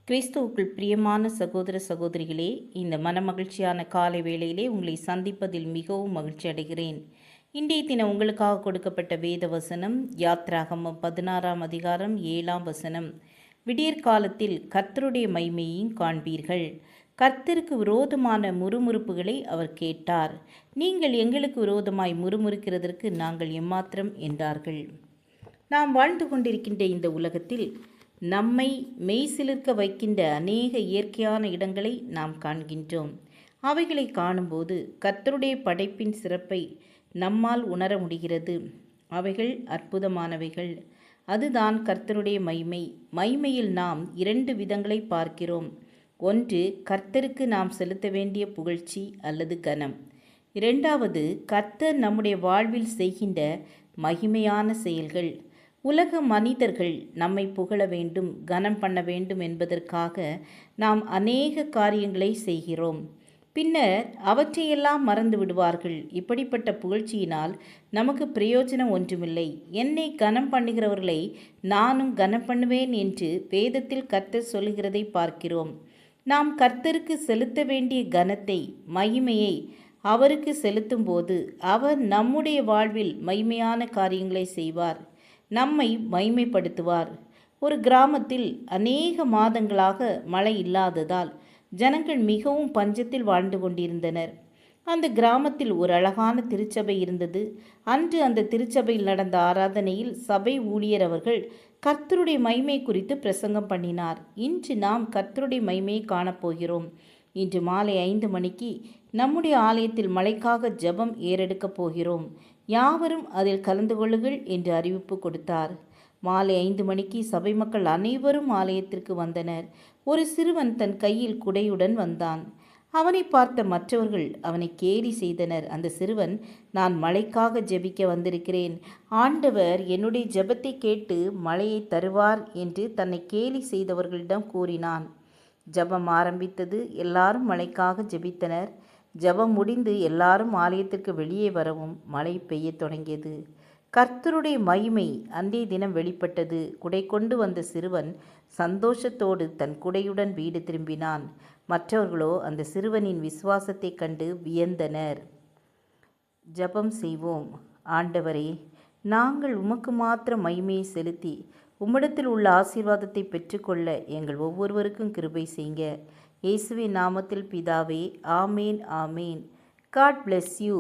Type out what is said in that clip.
கிறிஸ்துவுக்குள் பிரியமான சகோதர சகோதரிகளே, இந்த மனமகிழ்ச்சியான காலை வேளையிலே உங்களை சந்திப்பதில் மிகவும் மகிழ்ச்சி அடைகிறேன். இன்றைய தினம் உங்களுக்காக கொடுக்கப்பட்ட வேத வசனம் யாத்ராகமம் 16ஆம் அதிகாரம் 7ஆம் வசனம். விடியற்காலத்தில் கர்த்தருடைய மகிமையையும் காண்பீர்கள். கர்த்தருக்கு விரோதமான முறுமுறுப்புகளை அவர் கேட்டார். நீங்கள் எங்களுக்கு விரோதமாய் முறுமுறுக்கிறதற்கு நாங்கள் எம்மாத்திரம் என்றார்கள். நாம் வாழ்ந்து கொண்டிருக்கின்ற இந்த உலகத்தில் நம்மை மெய்சிலிர்க்க வைக்கின்ற அநேக இயற்கையான இடங்களை நாம் காண்கின்றோம். அவைகளை காணும்போது கர்த்தருடைய படைப்பின் சிறப்பை நம்மால் உணர முடிகிறது. அவைகள் அற்புதமானவைகள். அதுதான் கர்த்தருடைய மகிமை. மகிமையில் நாம் 2 விதங்களை பார்க்கிறோம். ஒன்று, கர்த்தருக்கு நாம் செலுத்த வேண்டிய புகழ்ச்சி அல்லது கனம். 2வது, கர்த்தர் நம்முடைய வாழ்வில் செய்கின்ற மகிமையான செயல்கள். உலக மனிதர்கள் நம்மை புகழ வேண்டும், கனம் பண்ண வேண்டும் என்பதற்காக நாம் அநேக காரியங்களை செய்கிறோம். பின்னர் அவற்றையெல்லாம் மறந்து விடுவார்கள். இப்படிப்பட்ட புகழ்ச்சியினால் நமக்கு பிரயோஜனம் ஒன்றுமில்லை. என்னை கனம் பண்ணுகிறவர்களை நானும் கனம் பண்ணுவேன் என்று வேதத்தில் கர்த்தர் சொல்லுகிறதை பார்க்கிறோம். நாம் கர்த்தருக்கு செலுத்த வேண்டிய கனத்தை, மகிமையை அவருக்கு செலுத்தும்போது அவர் நம்முடைய வாழ்வில் மகிமையான காரியங்களை செய்வார், நம்மை மகிமைப்படுத்துவார். ஒரு கிராமத்தில் அநேக மாதங்களாக மழை இல்லாததால் ஜனங்கள் மிகவும் பஞ்சத்தில் வாழ்ந்து கொண்டிருந்தனர். அந்த கிராமத்தில் ஒரு அழகான திருச்சபை இருந்தது. அன்று அந்த திருச்சபையில் நடந்த ஆராதனையில் சபை ஊழியர் அவர்கள் கர்த்தருடைய மகிமை குறித்து பிரசங்கம் பண்ணினார். இன்று நாம் கர்த்தருடைய மகிமையை காணப்போகிறோம். இன்று மாலை 5 மணிக்கு நம்முடைய ஆலயத்தில் மழைக்காக ஜெபம் ஏறெடுக்கப் போகிறோம். யாவரும் அதில் கலந்து கொள்ளுங்கள் என்று அறிவிப்பு கொடுத்தார். மாலை 5 மணிக்கு சபை மக்கள் அனைவரும் ஆலயத்திற்கு வந்தனர். ஒரு சிறுவன் தன் கையில் குடையுடன் வந்தான். அவனை பார்த்த மற்றவர்கள் அவனை கேலி செய்தனர். அந்த சிறுவன், நான் மழைக்காக ஜெபிக்க வந்திருக்கிறேன், ஆண்டவர் என்னுடைய ஜெபத்தை கேட்டு மழையை தருவார் என்று தன்னை கேலி செய்தவர்களிடம் கூறினான். ஜெபம் ஆரம்பித்தது. எல்லாரும் மழைக்காக ஜெபித்தனர். ஜெபம் முடிந்து எல்லாரும் ஆலயத்திற்கு வெளியே வரவும் மழை பெய்ய தொடங்கியது. கர்த்தருடைய மகிமை அன்றைய தினம் வெளிப்பட்டது. குடை கொண்டு வந்த சிறுவன் சந்தோஷத்தோடு தன் குடையுடன் வீடு திரும்பினான். மற்றவர்களோ அந்த சிறுவனின் விசுவாசத்தை கண்டு வியந்தனர். ஜெபம் செய்வோம். ஆண்டவரே, நாங்கள் உமக்கு மாத்திரம் மகிமையை செலுத்தி உம்மிடத்தில் உள்ள ஆசீர்வாதத்தை பெற்றுக்கொள்ள எங்கள் ஒவ்வொருவருக்கும் கிருபை செய்யுங்க. இயேசுவின் நாமத்தில் பிதாவே, ஆமேன், ஆமேன். God bless you.